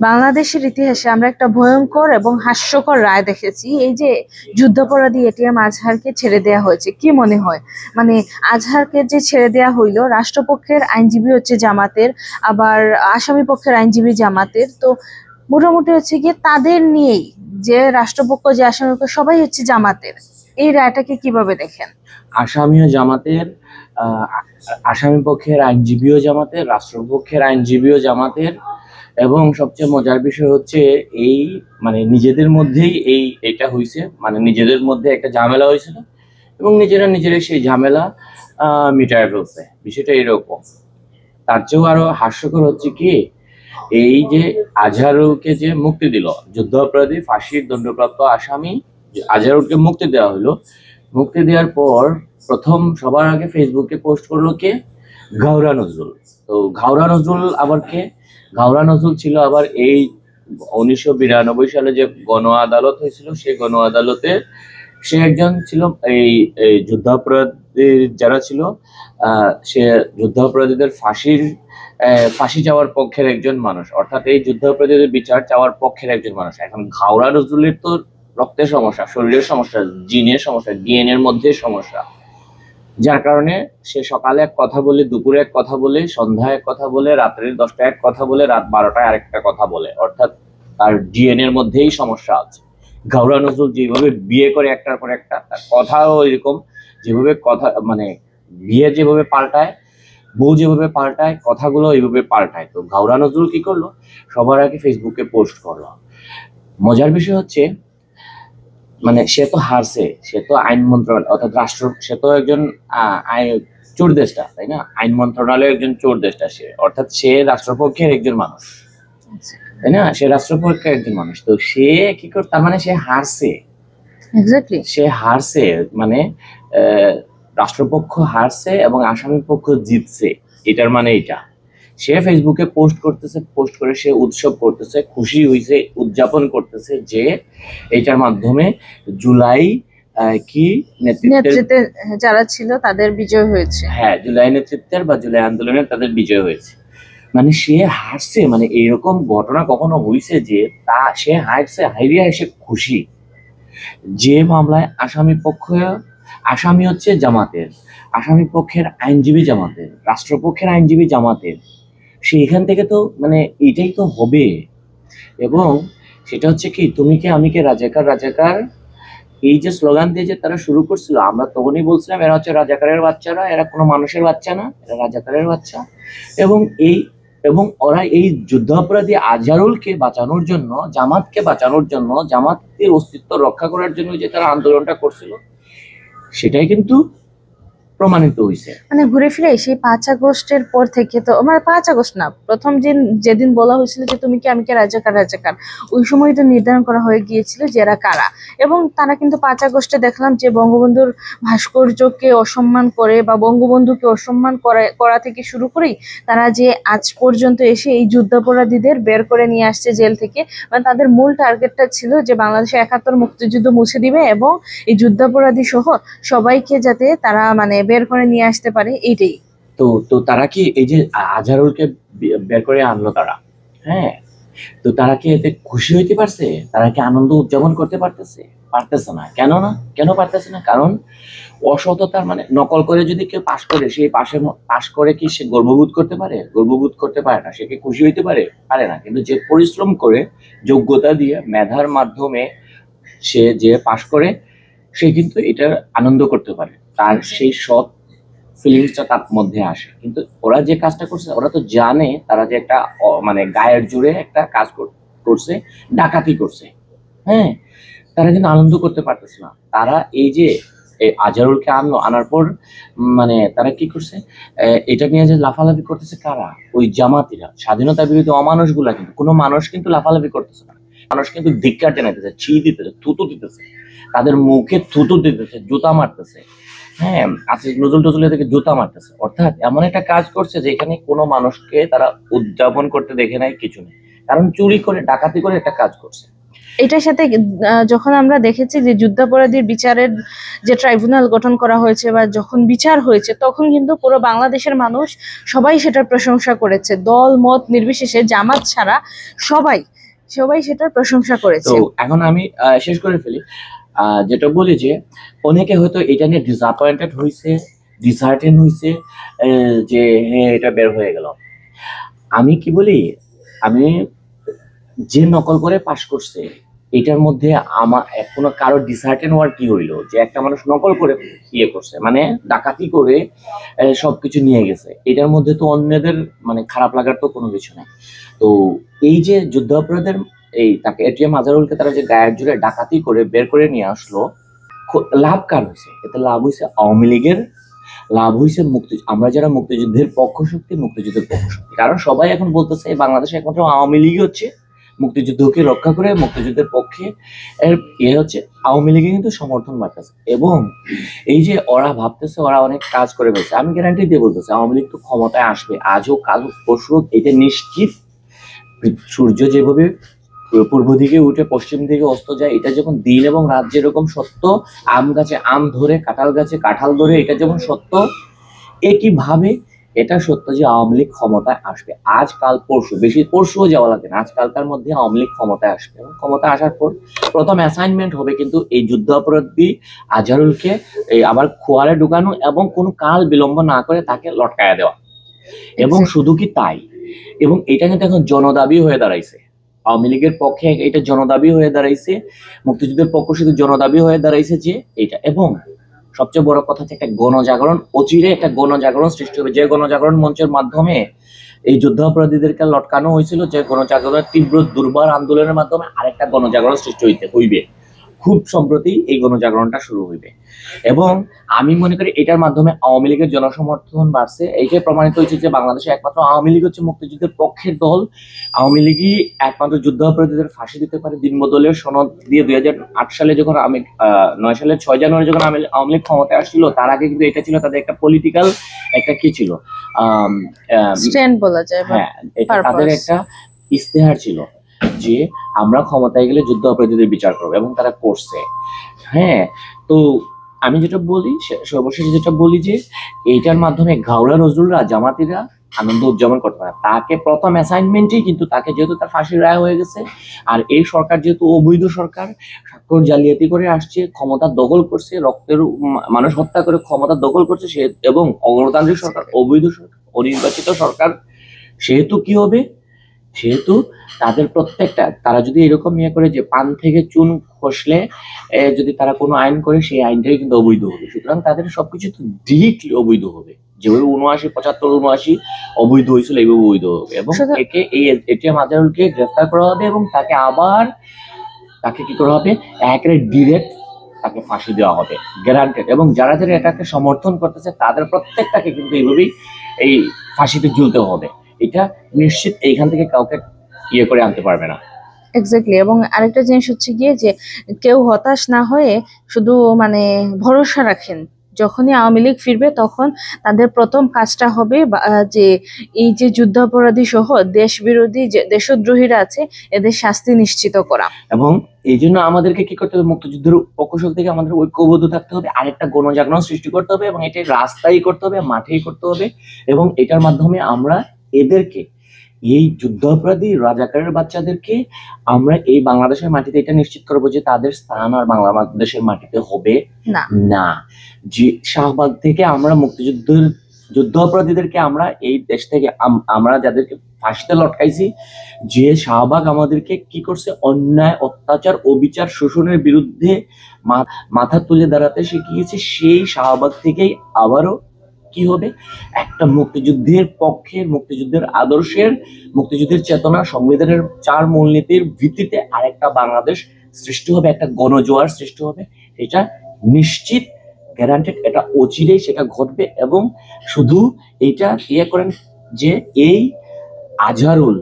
বাংলাদেশের ইতিহাসে আমরা একটা ভয়ঙ্কর এবং হাস্যকর রায় দেখেছি। এই যে যুদ্ধাপরাধী এটিএম আজহারকে ছেড়ে দেয়া হয়েছে, কি মনে হয়? মানে আজহারকে যে ছেড়ে দেয়া হইলো, রাষ্ট্রপক্ষের আইনজীবী হচ্ছে জামাতের, আবার আসামি পক্ষের আইনজীবী জামাতের, তো মোটামুটি হচ্ছে গিয়ে তাদের নিয়েই যে রাষ্ট্রপক্ষ যে আসামি পক্ষ সবাই হচ্ছে জামাতের। এই রায়টাকে কিভাবে দেখেন? আসামিও জামাতের, আসামি পক্ষের আইনজীবীও জামাতের, রাষ্ট্রপক্ষের আইনজীবীও জামাতের। এবং সবচেয়ে মজার বিষয় হচ্ছে এই মানে নিজেদের মধ্যেই এটা হয়েছে, মানে নিজেদের মধ্যে একটা ঝামেলা হয়েছিল এবং নিজেরা সেই ঝামেলা মিটায় ফেলছে। বিষয়টা এরকম। তার চেয়েও আরো হাস্যকর হচ্ছে কি, এই যে আজহারুলকে যে মুক্তি দিল, যুদ্ধাপরাধী ফাঁসির দণ্ডপ্রাপ্ত আসামি আজহারুলকে মুক্তি দেওয়া হলো। মুক্তি দেওয়ার পর প্রথম সবার আগে ফেসবুকে পোস্ট করলো কে? ঘাওরা নজরুল। তো ঘাওরা নজরুল আবার কে? ঘাওরা নজরুল ছিল আবার এই 1992 সালে যে গণ আদালত হয়েছিল, সেই গণ আদালতে সে একজন ছিল এই যুদ্ধাপরাধী যারা ছিল, সে যুদ্ধাপরাধীদের ফাঁসি চাওয়ার পক্ষের একজন মানুষ, অর্থাৎ এই যুদ্ধাপরাধীদের বিচার চাওয়ার পক্ষের একজন মানুষ। এখন ঘাওরা নজরুলের তো রক্তের সমস্যা, শরীরের সমস্যা, জিনের সমস্যা, ডিএনএর মধ্যে সমস্যা, যার কারণে সে সকালে এক কথা বলে, দুপুরে এক কথা বলে, সন্ধ্যায় এক কথা বলে, রাত্রের 10টায় এক কথা বলে, রাত 12টায় আরেকটা কথা বলে, অর্থাৎ তার ডিএনএর মধ্যেই সমস্যা আছে। ঘাওরা নজরুল যেভাবে বিয়ে করে একটার পর একটা, তার কথাও এরকম, যেভাবে কথা মানে বিয়ে যেভাবে পাল্টায়, বউ যেভাবে পাল্টায়, কথাগুলো এইভাবে পাল্টায়। তো ঘাওরা নজরুল কি করলো? সবার আগে ফেসবুকে পোস্ট করলো। মজার বিষয় হচ্ছে, মানে সে তো হারছে, সে তো আইন মন্ত্রণালয় অর্থাৎ রাষ্ট্র, সে তো একজন চোর দেশটা, তাই না? আইন মন্ত্রণালয়ের একজন চোর দেশটা সে, অর্থাৎ সে রাষ্ট্রপক্ষের একজন মানুষ, তাই না? সে রাষ্ট্রপক্ষের একজন মানুষ। তো সে কি করে, তার মানে সে হারছে। এক্স্যাক্টলি, সে হারছে মানে রাষ্ট্রপক্ষ হারছে এবং আসামি পক্ষ জিতছে, এটার মানে এটা। সে ফেসবুকে পোস্ট করতেছে, পোস্ট করে সে উৎসব করতেছে, খুশি হয়েছে, উদযাপন করতেছে যে এটার মাধ্যমে জুলাই কি নেতৃত্বে যারা ছিল তাদের বিজয় হয়েছে। হ্যাঁ, জুলাই নেতৃত্বের বা জুলাই আন্দোলনের তাদের বিজয় হয়েছে। মানে সে হারছে, মানে এরকম ঘটনা কখনো হয়েছে যে সে হারছে, হারিয়ে সে খুশি। যে মামলায় আসামি হচ্ছে জামাতের, আসামি পক্ষের আইনজীবী জামাতের, রাষ্ট্রপক্ষের আইনজীবী জামাতের, সেখান থেকে তো মানে এটাই তো হবে। এবং সেটা হচ্ছে কি, তুমি কে আমি কে রাজাকার রাজাকার, এই যে স্লোগান দিয়ে যে তারা শুরু করছিল, আমরা তখনই বলছিলাম এরা হচ্ছে রাজাকারের বাচ্চারা, এরা কোনো মানুষের বাচ্চা না, এরা রাজাকারের বাচ্চা। এবং ওরা এই যুদ্ধাপরাধী আজহারুলকে বাঁচানোর জন্য, জামাতকে বাঁচানোর জন্য, জামাতের অস্তিত্ব রক্ষা করার জন্য যে তারা আন্দোলনটা করছিল, সেটাই কিন্তু প্রমাণিত হয়েছে। মানে ঘুরে ফিরে সেই 5 আগস্টের পর থেকে, তো মানে 5 আগস্ট না, প্রথম যেদিন বলা হয়েছিল যে তুমি কি আমি কে রাজাকার রাজাকার, ওই সময় তো নির্ধারণ করা হয়ে গিয়েছিল যে এরা কারা। এবং তারা কিন্তু 5 আগস্টে দেখলাম যে বঙ্গবন্ধুর ভাস্কর্যকে অসম্মান করে বা বঙ্গবন্ধুকে অসম্মান করা থেকে শুরু করেই তারা যে আজ পর্যন্ত এসে এই যুদ্ধাপরাধীদের বের করে নিয়ে আসছে জেল থেকে। মানে তাদের মূল টার্গেটটা ছিল যে বাংলাদেশে 71 মুক্তিযুদ্ধ মুছে দিবে এবং এই যুদ্ধাপরাধী সহ সবাইকে যাতে তারা মানে বের করে নিয়ে আসতে পারে, এইটাই। তো তারা কি এই যে আজহারুলকে বের করে আনলো তারা, হ্যাঁ, তো তারা কি এতে খুশি হইতে পারছে? তারা কি আনন্দ উদযাপন করতে পারতেছে? পারতেছে না। কেন পারতেছে না? কারণ অসততার, মানে নকল করে যদি কেউ পাশ করে, সেই পাশ করে কি সে গর্ববোধ করতে পারে? গর্ববোধ করতে পারে না। সে কি খুশি হইতে পারে? পারে না। কিন্তু যে পরিশ্রম করে, যোগ্যতা দিয়ে, মেধার মাধ্যমে সে যে পাশ করে, সে কিন্তু এটার আনন্দ করতে পারে, তার সেই সৎ ফিলিংসটা তার মধ্যে আসে। কিন্তু ওরা যে কাজটা করছে, ওরা তো জানে তারা যে একটা মানে গায়ের জোরে একটা কাজ করছে, ডাকাতি করছে, হ্যাঁ, তারা কিন্তু আনন্দ করতে পারতেছে না। তারা এই যে আজহারুলকে আনার পর মানে তারা কি করছে, এটা নিয়ে যে লাফালাফি করতেছে কারা? ওই জামাতিরা, স্বাধীনতা বিরোধী অমানুষগুলা। কিন্তু কোনো মানুষ কিন্তু লাফালাফি করতেছে না, মানুষ কিন্তু ধিক্কার জানাইতেছে, ছি দিতেছে, থুতু দিতেছে, তাদের মুখে থুতু দিতেছে, জুতা মারতেছে, হ্যাঁ, আসিফ নজরুল টজরুল থেকে জুতা মারতেছে। অর্থাৎ এমন একটা কাজ করছে যে এখানে কোনো মানুষকে তারা উদযাপন করতে দেখে নাই, কিছু নেই। কারণ চুরি করে, ডাকাতি করে একটা কাজ করছে। এটার সাথে যখন আমরা দেখেছি যে যুদ্ধাপরাধীর বিচারের যে ট্রাইব্যুনাল গঠন করা হয়েছে বা যখন বিচার হয়েছে, তখন কিন্তু পুরো বাংলাদেশের মানুষ সবাই সেটার প্রশংসা করেছে, দল মত নির্বিশেষে, জামাত ছাড়া সবাই সবাই সেটার প্রশংসা তো করেছে। এখন আমি শেষ করে ফেলি। যেটা বলি যে অনেকে হয়তো এটা নিয়ে ডিসঅ্যাপয়েন্টেড হয়েছে, ডিসহার্টেন হয়েছে, যে হ্যাঁ এটা বের হয়ে গেল। আমি কি বলি, আমি যে নকল করে পাশ করছে এটার মধ্যে আমার কোনো কারো ডিসহার্টেন হওয়ার কি হইলো, যে একটা মানুষ নকল করে ইয়ে করছে মানে ডাকাতি করে সবকিছু নিয়ে গেছে, এটার মধ্যে তো অন্যদের মানে খারাপ লাগার তো কোনো কিছু নেই। তো এই যে যুদ্ধাপরাধের এই তাকে এটিএম আজহারুলকে তারা যে গায়ের জোরে ডাকাতি করে বের করে নিয়ে আসলো, লাভ কার হয়েছে? এতে লাভ হয়েছে আওয়ামী লীগের, লাভ হয়েছে আমরা যারা মুক্তিযুদ্ধের পক্ষ শক্তি, মুক্তিযুদ্ধের পক্ষ শক্তি। কারণ সবাই এখন বলতেছে বাংলাদেশে একমাত্র আওয়ামী লীগই হচ্ছে মুক্তিযুদ্ধকে রক্ষা করে মুক্তিযুদ্ধের পক্ষে, এর হচ্ছে আওয়ামী লীগে কিন্তু সমর্থন বাড়তেছে। এবং এই যে ওরা ভাবতেছে ওরা অনেক কাজ করে ফেলছে, আমি গ্যারান্টি দিয়ে বলতেছি আওয়ামী লীগ তো ক্ষমতায় আসবে, আজও কাল পরশু হোক, এটা নিশ্চিত। সূর্য যেভাবে পূর্ব দিকে উঠে পশ্চিম দিকে অস্ত যায়, এটা যখন দিন এবং রাত যেরকম সত্য, আম গাছে আম ধরে কাঁঠাল গাছে কাঁঠাল ধরে, এটা যেমন সত্য, একইভাবে এটা সত্য যে আওয়ামী লীগ ক্ষমতায় আসবে। আজ কাল পরশু, বেশি পরশুও যাওয়া লাগে না, আজকালকার মধ্যে আওয়ামী লীগ ক্ষমতায় আসবে। এবং ক্ষমতা আসার পর প্রথম অ্যাসাইনমেন্ট হবে কিন্তু এই যুদ্ধ অপরাধী আজহারুলকে এই আবার খোয়ারে ঢুকানো এবং কোনো কাল বিলম্ব না করে তাকে লটকায়া দেওয়া। এবং শুধু কি তাই, এবং এটা কিন্তু এখন জনদাবি হয়ে দাঁড়াইছে। আওয়ামী লীগের পক্ষে এটা জনদাবি হয়ে দাঁড়াইছে, মুক্তিযুদ্ধের পক্ষ শুধু জনদাবি হয়ে দাঁড়াইছে যে এটা। এবং সবচেয়ে বড় কথা হচ্ছে একটা গণজাগরণ, অচিরে একটা গণজাগরণ সৃষ্টি হবে, যে গণজাগরণ মঞ্চের মাধ্যমে এই যুদ্ধাপরাধীদেরকে লটকানো হয়েছিল, যে গণজাগরণের তীব্র দুর্বার আন্দোলনের মাধ্যমে আরেকটা গণজাগরণ সৃষ্টি হইবে। খুব সম্প্রতি এই গণজাগরণটা শুরু হইবে। এবং আমি মনে করি এটার মাধ্যমে আওয়ামী লীগের জনসমর্থন বাড়ছে। এইটাই প্রমাণিত হয়েছে যে বাংলাদেশে একমাত্র আওয়ামী লীগ হচ্ছে মুক্তিযুদ্ধের পক্ষের দল। আওয়ামী লীগই একমাত্র যুদ্ধাপরাধীদের ফাঁসি দিতে পারে। দিনবদলের সনদ দিয়ে 2008 সালে যখন 9 সালের 6 জানুয়ারি যখন আওয়ামী লীগ ক্ষমতায় আসছিল, তার আগে কিন্তু এটা ছিল তাদের একটা পলিটিক্যাল একটা কি ছিল, স্ট্যান্ড বলা যায় বা হ্যাঁ, এটা তাদের একটা ইস্তেহার ছিল যে আমরা ক্ষমতায় গেলে যুদ্ধ অপরাধীদের বিচার করবো, এবং তারা করছে। হ্যাঁ, তো আমি যেটা বলি, সর্বশেষ যেটা বলি যে এইটার মাধ্যমে ঘাওড়া নজরুলরা, জামাতিরা আনন্দ উদযাপন করতে পারে। তাকে প্রথম অ্যাসাইনমেন্টই কিন্তু তাকে, যেহেতু তার ফাঁসির রায় হয়ে গেছে, আর এই সরকার যেহেতু অবৈধ সরকার, স্বাক্ষর জালিয়াতি করে আসছে, ক্ষমতা দখল করছে, রক্তের মানুষ হত্যা করে ক্ষমতা দখল করছে সে, এবং অগণতান্ত্রিক সরকার, অবৈধ সরকার, অনির্বাচিত সরকার, সেহেতু কি হবে, সেহেতু তাদের প্রত্যেকটা, তারা যদি এরকম ইয়ে করে যে পান থেকে চুন খসলে যদি তারা কোনো আইন করে, সেই আইনটাই কিন্তু অবৈধ হবে। সুতরাং তাদের সবকিছু তো ডিরেক্টলি অবৈধ হবে, যেভাবে 79, 75, 79 অবৈধ হয়েছিল এইভাবে অবৈধ হবে। এবং একে এই এটিএম আজহারুলকে গ্রেফতার করা হবে এবং তাকে আবার তাকে কি করা হবে, একেবারে ডিরেক্ট তাকে ফাঁসি দেওয়া হবে, গ্যারান্টেড। এবং যারা যারা এটাকে সমর্থন করতেছে তাদের প্রত্যেকটাকে কিন্তু এইভাবেই এই ফাঁসিতে ঝুলতে হবে। এটা নিশ্চিত, এইখান থেকে কাউকে ইয়ে করে আনতে পারবে না। এক্স্যাক্টলি। এবং আরেকটা জিনিস হচ্ছে গিয়ে যে কেউ হতাশ না হয়ে শুধু মানে ভরসা রাখেন, যখনই আওয়ামী লীগ ফিরবে তখন তাদের প্রথম কাজটা হবে যে এই যে যুদ্ধাপরাধী সহ দেশ বিরোধী যে দেশদ্রোহীরা আছে এদের শাস্তি নিশ্চিত করা। এবং এই জন্য আমাদেরকে কি করতে হবে, মুক্তিযুদ্ধের পক্ষ থেকে আমাদের ঐক্যবদ্ধ থাকতে হবে, আরেকটা গণজাগরণ সৃষ্টি করতে হবে, এবং এটা রাস্তায় করতে হবে, মাঠেই করতে হবে। এবং এটার মাধ্যমে আমরা এদেরকে, এই যুদ্ধাপরাধী রাজাকারের বাচ্চাদেরকে আমরা এই বাংলাদেশের মাটিতে এটা নিশ্চিত করবো যে তাদের স্থান আর বাংলাদেশের মাটিতে হবে না। না। যে শাহবাগ থেকে আমরা মুক্তিযুদ্ধের যুদ্ধাপরাধীদেরকে আমরা এই দেশ থেকে আমরা যাদেরকে ফাঁসিতে লটকাইছি, যে শাহবাগ আমাদেরকে কি করছে, অন্যায়, অত্যাচার, অবিচার, শোষণের বিরুদ্ধে মাথা তুলে দাঁড়াতে শিখিয়েছে, সেই শাহবাগ থেকেই আবারও কি হবে, একটা মুক্তিযুদ্ধের পক্ষের, মুক্তিযুদ্ধের আদর্শের, মুক্তিযুদ্ধের চেতনা, সংবিধানের 4 মূলনীতির ভিত্তিতে আরেকটা বাংলাদেশ সৃষ্টি হবে, একটা গণজোয়ার সৃষ্টি হবে। এটা নিশ্চিত, গ্যারান্টেড, এটা অচিরেই সেটা ঘটবে। এবং শুধু এইটা ইয়ে করেন যে এই আজহারুল,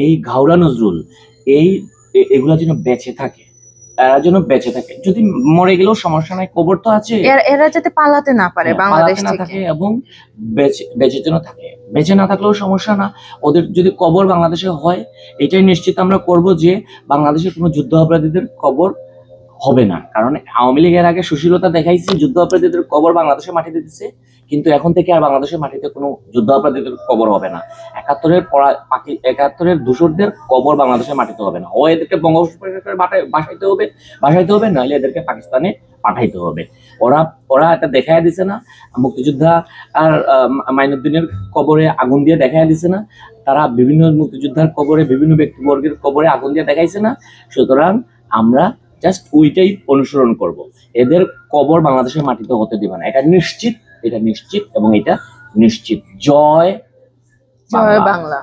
এই ঘাওড়া নজরুল, এগুলা যেন বেঁচে থাকে, এরা যেন বেঁচে থাকে, যদি মরে গেলেও সমস্যা নাই, কবর তো আছে। এরা যাতে পালাতে না পারে হ্যাঁ, বাংলাদেশ পালাতে না থেকে। থাকে এবং বেঁচে বেঁচে যেন থাকে, বেঁচে না থাকলেও সমস্যা না। ওদের যদি কবর বাংলাদেশে হয়, এটাই নিশ্চিত আমরা করব যে বাংলাদেশে কোনো যুদ্ধ অপরাধীদের কবর হবে না। কারণ আওয়ামী লীগের আগে সুশীলতা দেখাইছে, যুদ্ধ অপরাধীদের কবর বাংলাদেশের মাটিতে দিচ্ছে, কিন্তু এখন থেকে আর বাংলাদেশের মাটিতে কোনো যুদ্ধ অপরাধীদের কবর হবে না। 71-এর দূষরদের কবর বাংলাদেশের মাটিতে হবে না। ও এদেরকে বঙ্গোপসাগরে বাসাইতে হবে, নাহলে এদেরকে পাকিস্তানে পাঠাইতে হবে। ওরা ওরা এটা দেখাই দিছে না, মুক্তিযোদ্ধা আর মাইনুদ্দিনের কবরে আগুন দিয়ে দেখাই দিছে না, তারা বিভিন্ন মুক্তিযোদ্ধার কবরে, বিভিন্ন ব্যক্তিবর্গের কবরে আগুন দিয়ে দেখাইছে না। সুতরাং আমরা জাস্ট ওইটাই অনুসরণ করব, এদের কবর বাংলাদেশের মাটিতে হতে দিবে না। এটা নিশ্চিত, এটা নিশ্চিত এবং এটা নিশ্চিত। জয় জয় বাংলা। বাংলা।